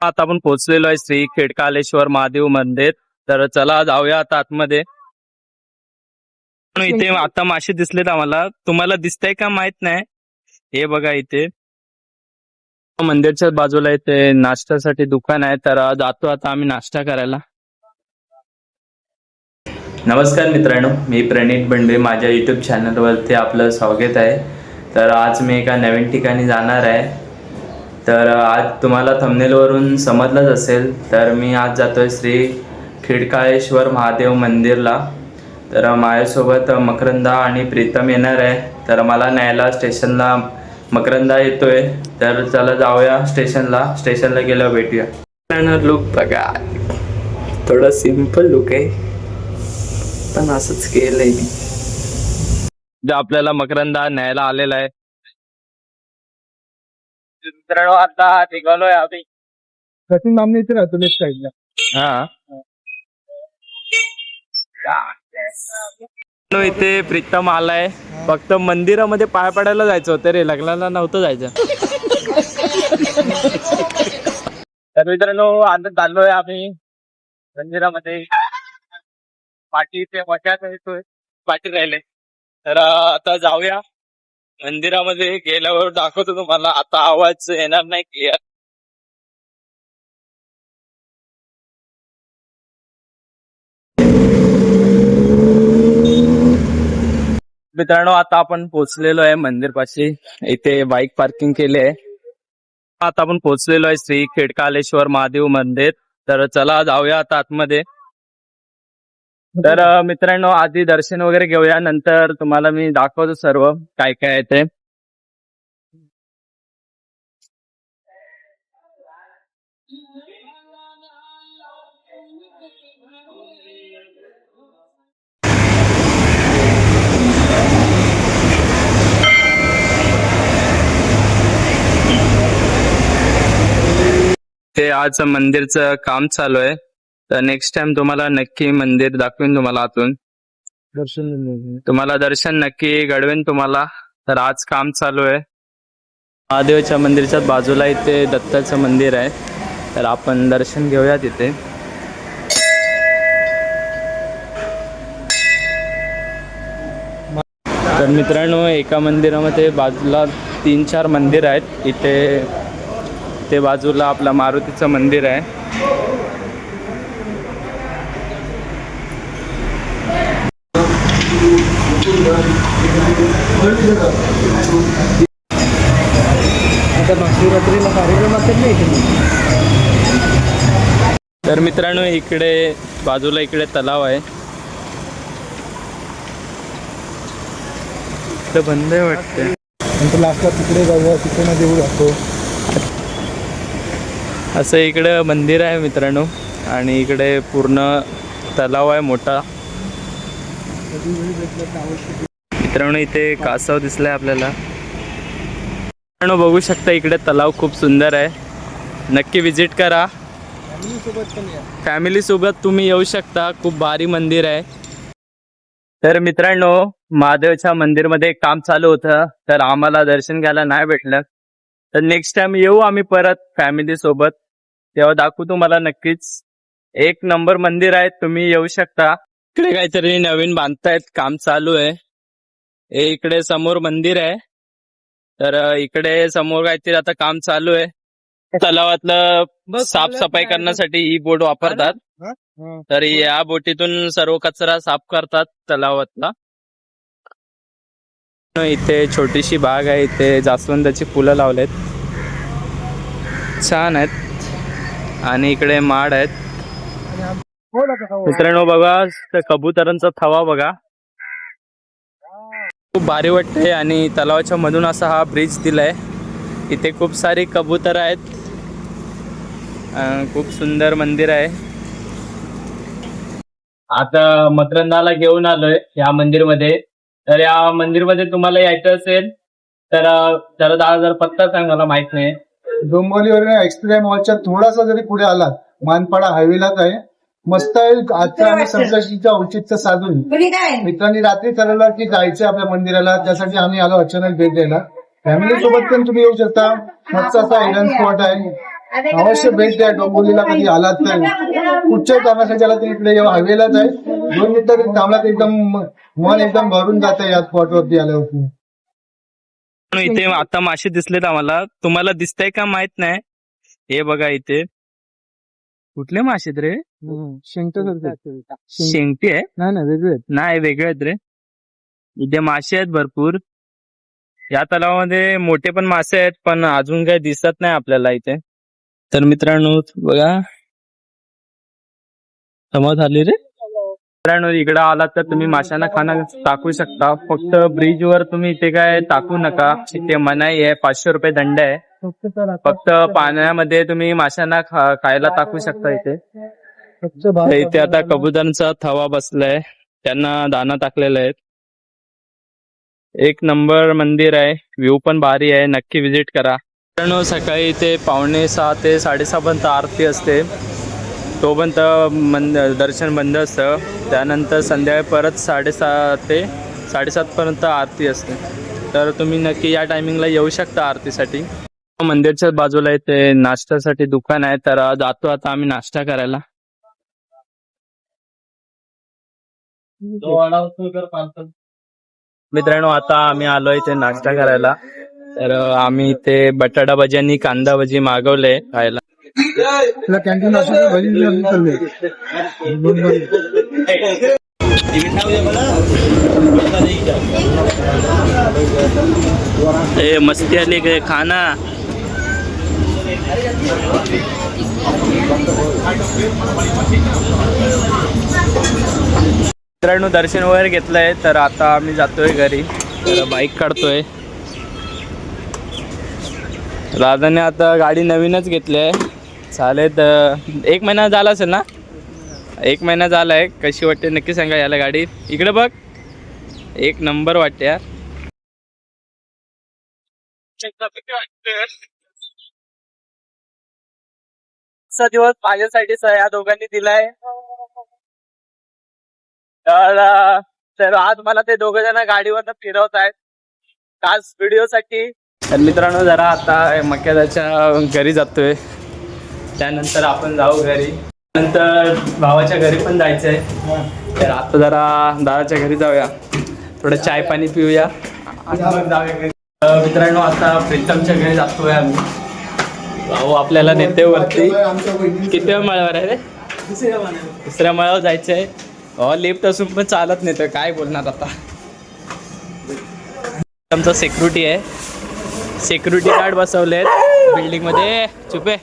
आता आपण पोहोचलेलो आहे श्री खिडकालेश्वर महादेव मंदिर. तर चला जाऊया आता आतमध्ये. इथे आता मासे दिसलेत आम्हाला. तुम्हाला दिसतंय का माहित नाही. हे बघा इथे मंदिरच्या बाजूला इथे नाश्त्यासाठी दुकान आहे. तर जातो आता आम्ही नाश्ता करायला. नमस्कार मित्रांनो, मी प्रणित बंडे. माझ्या यूट्यूब चॅनलवरती आपलं स्वागत आहे. तर आज मी एका नवीन ठिकाणी जाणार आहे. तर आज तुम्हाला थंबनेलवरून समजलंच असेल, तर मी आज जातोय श्री खिडकाळेश्वर महादेव मंदिरला. तर माझ्यासोबत मकरंदा आणि प्रीतम येणार आहे. तर मला न्यायला स्टेशनला मकरंदा येतोय. तर चला जाऊया स्टेशनला गेल्यावर भेटूया. लुक बघा, थोडा सिंपल लुक आहे, पण असंच केलंय मी. जे आपल्याला मकरंदा न्यायला आलेला आहे. मित्रांनो आता निघालोय आम्ही. सचिन मामने इथे राहतो लेफ्ट साईडला. हा, इथे प्रीतम आलाय. फक्त मंदिरामध्ये पाय पडायला जायचं होतं रे, लग्नाला नव्हतं जायचं. तर मित्रांनो आता चाललोय आम्ही मंदिरामध्ये. पाठी ते वशात येतोय, पाठी राहिले. तर आता जाऊया मंदिरामध्ये. गेल्यावर दाखवतो तुम्हाला. आता आवाज येणार नाही क्लिअर. मित्रांनो आता आपण पोहोचलेलो आहे मंदिर पाशी. इथे बाईक पार्किंग केली आहे. आता आपण पोहोचलेलो आहे श्री खिडकालेश्वर महादेव मंदिर. तर चला जाऊया आता आतमध्ये. तर मित्रांनो आधी दर्शन वगैरे घेऊया, नंतर तुम्हाला मी दाखवतो सर्व काय काय आहे ते. ते आज मंदिरचं काम चालू आहे. तर नेक्स्ट टाइम तुम्हाला नक्की मंदिर दाखवेन तुम्हाला आतून. तुम्हाला दर्शन नक्की घडवेन तुम्हाला. तर आज काम चालू आहे. महादेवच्या मंदिरच्या बाजूला इथे दत्ताचं मंदिर आहे. तर आपण दर्शन घेऊया तिथे. तर मित्रांनो एका मंदिरामध्ये बाजूला 3-4 मंदिर आहेत. इथे ते बाजूला आपला मारुतीचं मंदिर आहे. आता महाशिवरात्रीला कार्यक्रम असेल ना इथे. तर मित्रांनो इकडे बाजूला इकडे तलाव आहे. तर बंद आहे वाटतं. नंतर लास्टला तिकडे जाऊया, तिकडे देऊ जातो. असं इकडे मंदिर आहे मित्रांनो, आणि इकडे पूर्ण तलाव आहे मोठा. मित्रांनो इथे कासव दिसलाय आपल्याला. मित्रांनो बघू शकता इकडे तलाव खूप सुंदर आहे. नक्की विजिट करा. फॅमिली सोबत तुम्ही येऊ शकता. खूप भारी मंदिर आहे. तर मित्रांनो महादेवच्या मंदिरमध्ये काम चालू होतं, तर आम्हाला दर्शन घ्यायला नाही भेटलं. तर नेक्स्ट टाइम येऊ आम्ही परत फॅमिली सोबत, तेव्हा दाखवू तुम्हाला नक्कीच. एक नंबर मंदिर आहे, तुम्ही येऊ शकता. इकडे काहीतरी नवीन बांधतायत, काम चालू आहे. हे इकडे समोर मंदिर आहे. तर इकडे समोर काहीतरी आता काम चालू आहे. तलावातलं साफसफाई करण्यासाठी ही बोट वापरतात. तर या बोटीतून सर्व कचरा साफ करतात तलावातला. इथे छोटीशी बाग आहे. इथे जास्वंदाची फुलं लावलेत, छान आहेत. आणि इकडे माड आहेत. मित्रांनो बघा कबुतरांचा थवा बघा, खूप भारी वाटते. आणि तलावाच्या मधून असा हा ब्रिज दिलाय. इथे खूप सारी कबूतर आहेत. खूप सुंदर मंदिर आहे. आता मकरंदाला घेऊन आलोय या मंदिरमध्ये. तर या मंदिरमध्ये तुम्हाला यायचं असेल तर जरा 10,000 पत्ता सांग, मला माहित नाही. डोंबिवलीवर एक्सप्रेस मॉलच्या थोडासा जरी पुढे आलात, मानपाडा हायवेलाच आहे. मस्त आहे. आजच्या आम्ही संकष्टीचं औचित्य साधून मित्रांनी रात्री ठरवलं की जायचं आपल्या मंदिराला. त्यासाठी आम्ही आलो अचानक भेट द्यायला. फॅमिली सोबत पण तुम्ही येऊ शकता. मस्त असा हिडन स्पॉट आहे. अवश्य भेट द्या. डोंबिवलीला कधी आलात तर कुठच्याही कामासाठी आला तर इकडे हायवेलाच आहे. 2 मिनिटं थांबला तर एकदम मन एकदम भरून जातं या स्पॉटवरती आल्यावरती. इथे आता मासे दिसलेत आम्हाला. तुम्हाला दिसतंय का माहित नाही. हे बघा इथे कुठले मासे रे? शेंगटी आहे? नाही वेगळे आहेत रे. इथे मासे आहेत भरपूर. या तलावामध्ये मोठे पण मासे आहेत, पण अजून काही दिसत नाही आपल्याला इथे. तर मित्रांनो बघा, समज आली रे. मित्रांनो इकडे आलात तर तुम्ही माशांना खाणं टाकू शकता. फक्त ब्रिज वर तुम्ही इथे काय टाकू नका. इथे मनाई आहे, 500 रुपये दंड आहे. फक्त पाण्यामध्ये तुम्ही माशांना खायला टाकू शकता इथे. तर इथे आता कबुतरांचा थवा बसलाय, त्यांना दाना टाकलेला आहे. एक नंबर मंदिर आहे, व्ह्यू पण भारी आहे, नक्की विजिट करा. मित्रांनो सकाळी इथे 5:45 ते 6:30 पर्यंत आरती असते. तोपर्यंत दर्शन बंद असतं. त्यानंतर संध्याकाळी परत 6:30 ते 7:30 पर्यंत आरती असते. तर तुम्ही नक्की या टायमिंगला येऊ शकता आरतीसाठी. मंदिरच्या बाजूला इथे नाश्त्यासाठी दुकान आहे, तर जातो आता आम्ही नाश्ता करायला. मित्रांनो आता आम्ही आलो इथे नाश्ता करायला. तर आम्ही इथे बटाटा भजी आणि कांदा भजी मागवले खायला. कॅन्टीन ए मस्ती आली काय खाना. मित्रांनो दर्शन वगैरे घेतलंय, तर आता आम्ही जातोय घरी. तर बाईक काढतोय. दादाने आता गाडी नवीनच घेतली आहे. चालेल 1 महिना झाला असेल ना. 1 महिना झालाय. कशी वाटते नक्की सांगा याला गाडी. इकडे बघ, एक नंबर वाटते यार. दिवस माझ्यासाठी या दोघांनी दिलाय. तर आज मला ते दोघ जण गाडीवरनं फिरवत आहेत खास व्हिडिओसाठी. तर मित्रांनो जरा आता मक्यादाच्या घरी जातोय, त्यानंतर आपण जाऊ घरी. नंतर भावाच्या घरी पण जायचंय. तर आता जरा दादाच्या घरी जाऊया, थोडं चाय पाणी पिऊया आणि मग जाऊया घरी. मित्रांनो आता प्रीतमच्या घरी जातोय आम्ही. भाऊ आपल्याला नेते वरती. किती माळ्यावर आहे रे? दुसऱ्या माळ्यावर जायचंय. लिफ्ट असून पण चालत नाही, तर काय बोलणार आता. आमचा सिक्युरिटी आहे, सिक्युरिटी गार्ड बसवलेत बिल्डिंग मध्ये. चुपे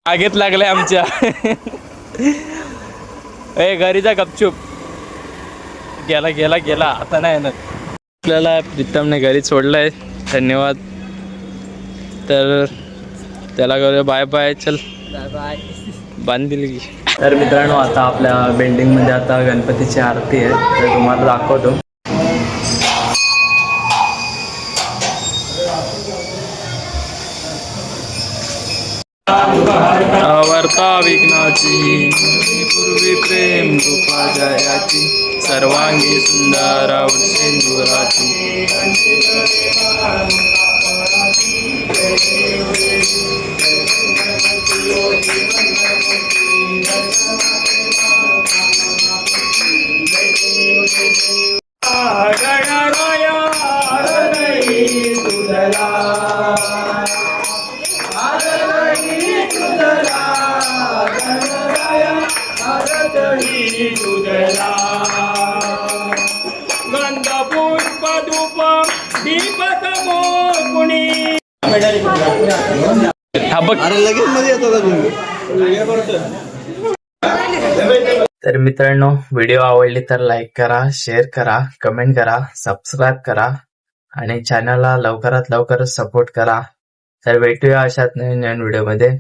आगेत लागले आमच्या. ए घरी जा गपचूप. गेला गेला गेला आता नाही ना. आपल्याला प्रीतमने घरी सोडलंय, धन्यवाद. तर त्याला करूया बाय बाय. चल बाय बाय. बांधील की. तर मित्रांनो आता आपल्या बिल्डिंगमध्ये आता गणपतीची आरती आहे, तर तुम्हाला दाखवतो. आवर्ता विघ्नाची पूर्वी प्रेम कृपा जयाची सर्वांगी सुंदर सिंदुराची. तर मित्रांनो व्हिडिओ आवडली तर लाईक करा, शेअर करा, कमेंट करा, सबस्क्राईब करा आणि चॅनलला लवकरात लवकर सपोर्ट करा. तर भेटूया अशाच नवीन व्हिडिओ मध्ये.